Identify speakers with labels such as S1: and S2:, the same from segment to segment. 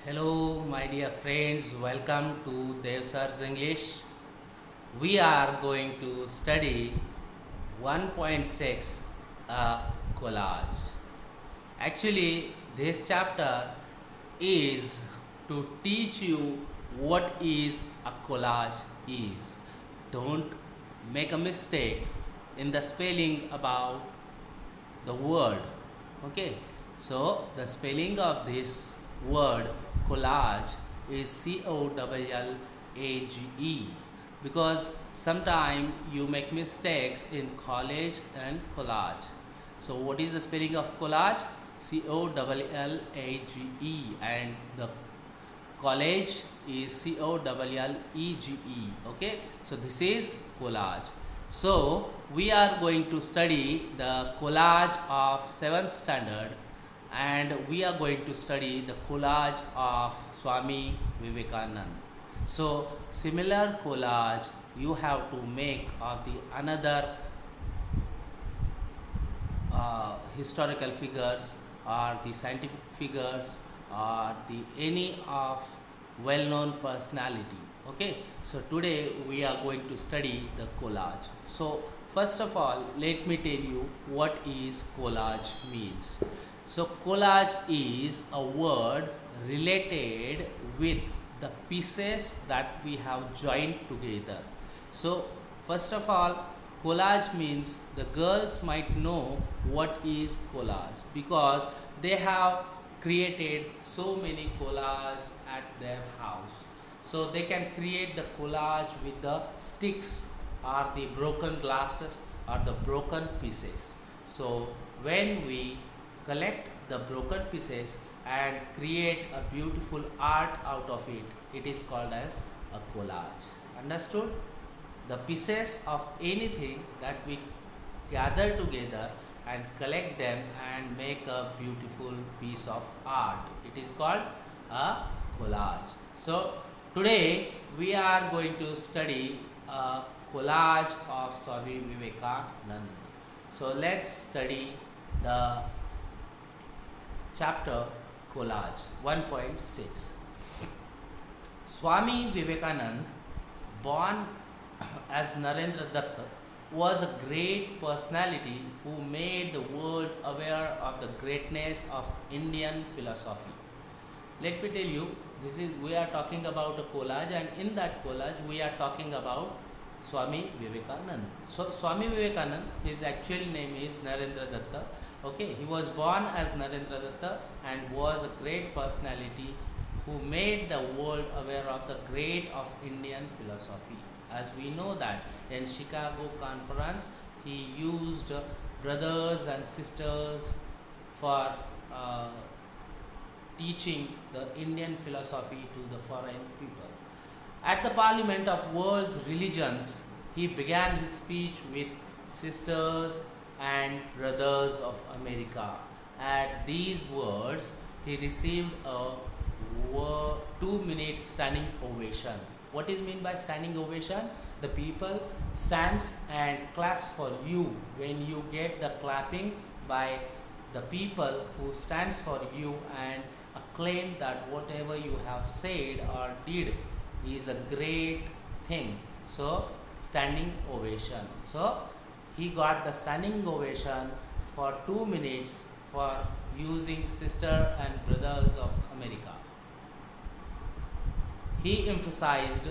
S1: Hello, my dear friends. Welcome to Dev Sir's English. We are going to study 1.6 collage. Actually, this chapter is to teach you what is a collage is. Don't make a mistake in the spelling about the word. Okay, so the spelling of this word collage is collage because sometimes you make mistakes in college and collage. So what is the spelling of collage? collage, and the college is college. Okay, so this is collage. So we are going to study the collage of 7th standard, and we are going to study the collage of Swami Vivekananda. So similar collage you have to make of the another historical figures or the scientific figures or the any of well-known personality. Okay, so today we are going to study the collage. So first of all, let me tell you what is collage means. So collage is a word related with the pieces that we have joined together. So first of all, collage means the girls might know what is collage because they have created so many collages at their house. So they can create the collage with the sticks or the broken glasses or the broken pieces. So when we collect the broken pieces and create a beautiful art out of it, it is called as a collage. Understood? The pieces of anything that we gather together and collect them and make a beautiful piece of art, it is called a collage. So today we are going to study a collage of Swami Vivekananda. So let's study the chapter collage 1.6. Swami Vivekananda, born as Narendra Datta, was a great personality who made the world aware of the greatness of Indian philosophy. Let me tell you, this is we are talking about a collage, and in that collage we are talking about Swami Vivekananda. So Swami Vivekananda, his actual name is Narendra Datta. Okay, he was born as Narendra Datta and was a great personality who made the world aware of the great of Indian philosophy. As we know that in Chicago conference, he used brothers and sisters for teaching the Indian philosophy to the foreign people. At the Parliament of World's Religions, he began his speech with sisters and brothers of America. At these words, he received a 2-minute standing ovation. What is meant by standing ovation? The people stands and claps for you when you get the clapping by the people who stands for you and acclaim that whatever you have said or did is a great thing. So standing ovation. So he got the standing ovation for 2 minutes for using sister and brothers of America. He emphasized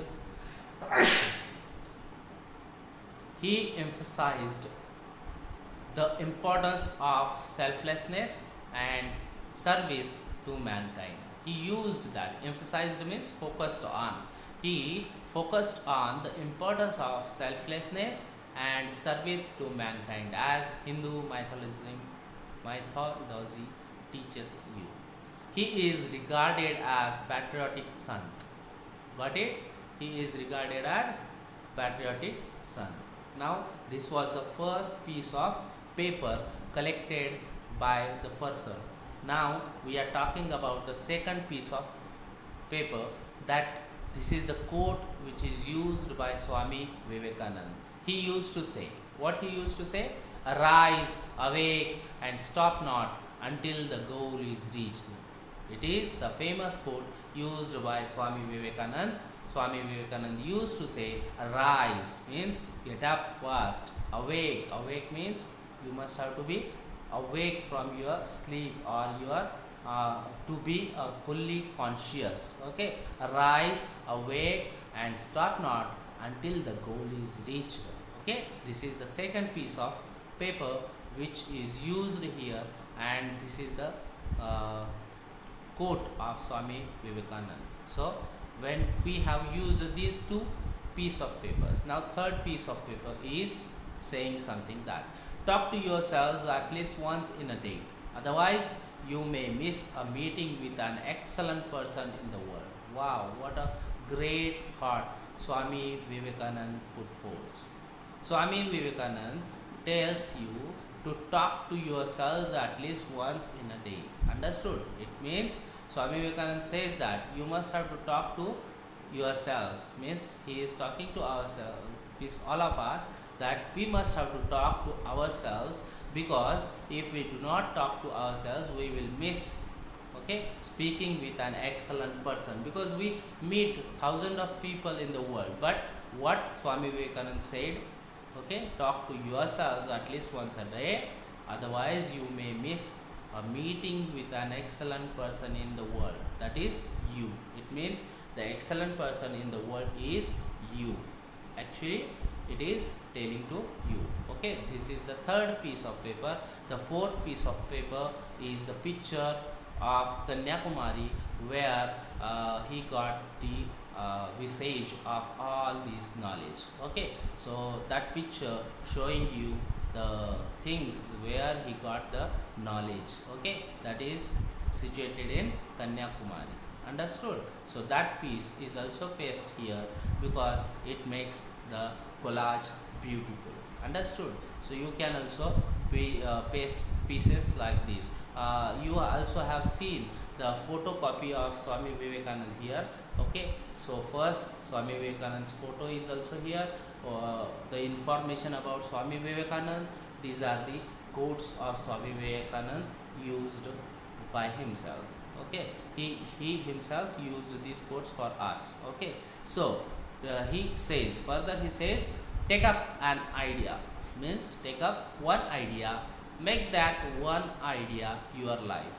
S1: the importance of selflessness and service to mankind. He used that. Emphasized means focused on. He focused on the importance of selflessness and service to mankind, as Hindu mythology teaches you. He is regarded as patriotic son. Got it? He is regarded as patriotic son. Now this was the first piece of paper collected by the person. Now we are talking about the second piece of paper, that this is the quote which is used by Swami Vivekananda. He used to say, what he used to say? Arise, awake and stop not until the goal is reached. It is the famous quote used by Swami Vivekananda. Swami Vivekananda used to say, "Arise" means get up fast. Awake. Awake means you must have to be awake from your sleep, or your to be fully conscious. Okay, arise, awake, and stop not until the goal is reached. Okay, this is the second piece of paper which is used here, and this is the quote of Swami Vivekananda. So when we have used these two piece of papers, now third piece of paper is saying something that talk to yourselves at least once in a day, otherwise you may miss a meeting with an excellent person in the world. Wow, what a great thought Swami Vivekananda put forth. Swami Vivekananda tells you to talk to yourselves at least once in a day. Understood? It means Swami Vivekananda says that you must have to talk to yourselves. Means he is talking to ourselves, is all of us, that we must have to talk to ourselves, because if we do not talk to ourselves, we will miss, okay, speaking with an excellent person, because we meet thousands of people in the world. But what Swami Vivekananda said, okay, talk to yourselves at least once a day, otherwise you may miss a meeting with an excellent person in the world, that is you. It means the excellent person in the world is you. Actually it is telling to you. Okay, this is the third piece of paper. The fourth piece of paper is the picture of Kanyakumari, where he got the visage of all this knowledge. Okay, so that picture showing you the things where he got the knowledge. Okay, that is situated in Kanyakumari. Understood? So that piece is also pasted here because it makes the collage beautiful. Understood? So you can also paste pieces like this. You also have seen the photocopy of Swami Vivekananda here. Okay, so first Swami Vivekananda's photo is also here. The information about Swami Vivekananda, these are the quotes of Swami Vivekananda used by himself. Okay, he himself used these quotes for us. Okay, so he says, further he says, take up an idea, means take up one idea, make that one idea your life.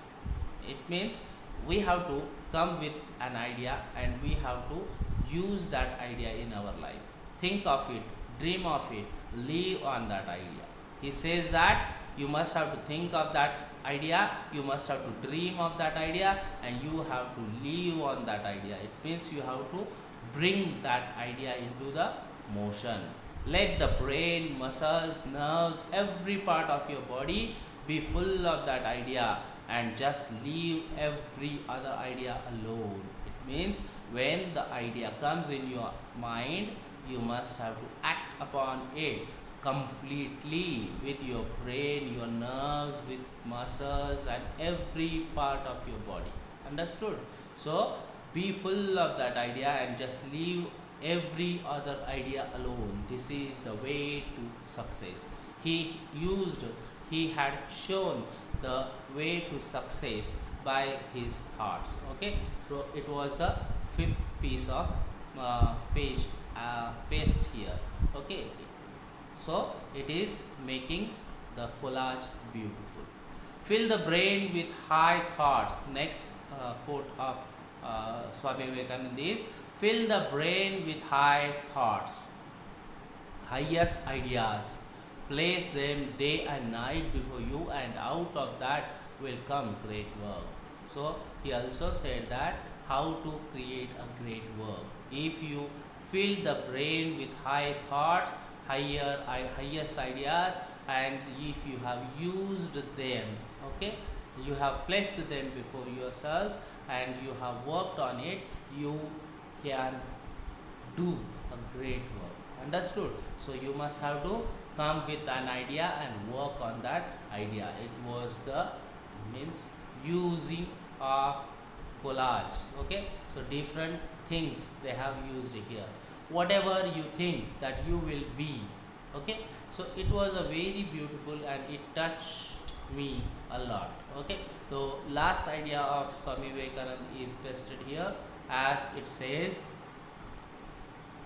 S1: It means we have to come with an idea and we have to use that idea in our life. Think of it, dream of it, live on that idea. He says that you must have to think of that idea, you must have to dream of that idea, and you have to live on that idea. It means you have to bring that idea into the motion. Let the brain, muscles, nerves, every part of your body be full of that idea, and just leave every other idea alone. It means when the idea comes in your mind, you must have to act upon it completely with your brain, your nerves, with muscles, and every part of your body. Understood? So be full of that idea and just leave every other idea alone. This is the way to success. He had shown the way to success by his thoughts. Okay, so it was the fifth piece of paste here. Okay, so it is making the collage beautiful. Fill the brain with high thoughts. Next quote of Swami Vivekananda is, fill the brain with high thoughts, highest ideas. Place them day and night before you, and out of that will come great work. So he also said that how to create a great work. If you fill the brain with high thoughts, highest ideas, and if you have used them, okay, you have placed them before yourselves and you have worked on it, you can do a great work. Understood? So you must have to come with an idea and work on that idea. It was the means using of collage. Okay, so different things they have used here. Whatever you think that you will be. Okay, so it was a very beautiful, and it touched me a lot. Okay, so last idea of Swami Vivekananda is pasted here, as it says,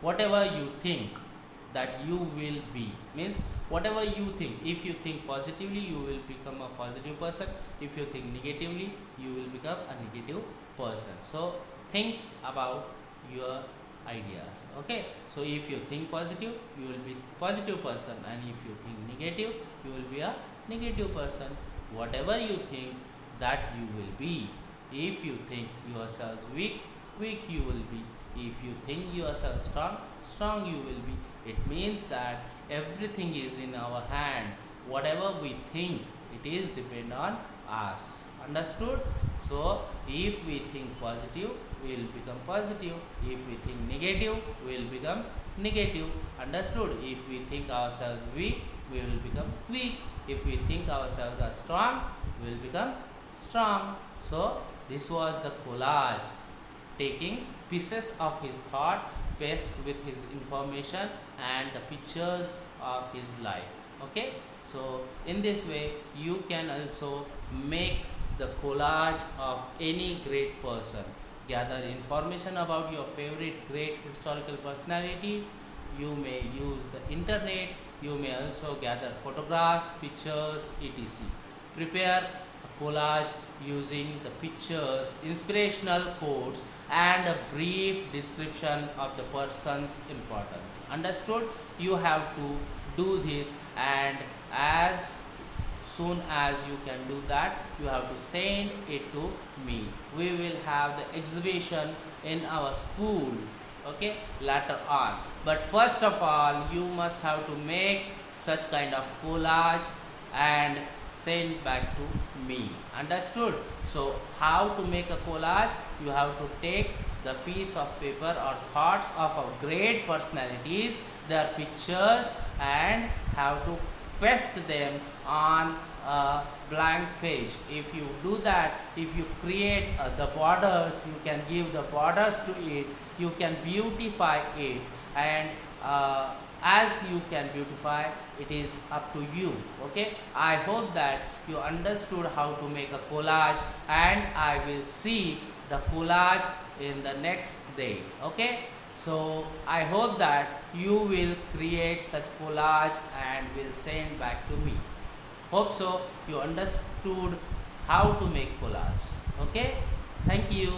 S1: whatever you think that you will be, means whatever you think, if you think positively you will become a positive person, if you think negatively you will become a negative person. So think about your ideas. Okay, so if you think positive you will be positive person, and if you think negative you will be a negative person. Whatever you think, that you will be. If you think yourself weak, weak you will be. If you think yourself strong, strong you will be. It means that everything is in our hand. Whatever we think, it is depend on us. Understood? So if we think positive, we will become positive. If we think negative, we will become negative. Understood? If we think ourselves weak, we will become weak. If we think ourselves are strong, we will become strong. So this was the collage, taking pieces of his thought paired with his information and the pictures of his life. Okay, so in this way you can also make the collage of any great person. Gather information about your favorite great historical personality. You may use the internet. You may also gather photographs, pictures, etc. Prepare a collage using the pictures, inspirational quotes, and a brief description of the person's importance. Understood? You have to do this, and as soon as you can do that, you have to send it to me. We will have the exhibition in our school, okay, later on. But first of all, you must have to make such kind of collage and send back to me. Understood? So how to make a collage? You have to take the piece of paper or thoughts of our great personalities, their pictures, and have to paste them on a blank page. If you do that, if you create the borders, you can give the borders to it, you can beautify it, and as you can beautify, it is up to you. Okay, I hope that you understood how to make a collage, and I will see the collage in the next day. Okay, so I hope that you will create such collage and will send back to me. Hope so you understood how to make collage. Okay, thank you.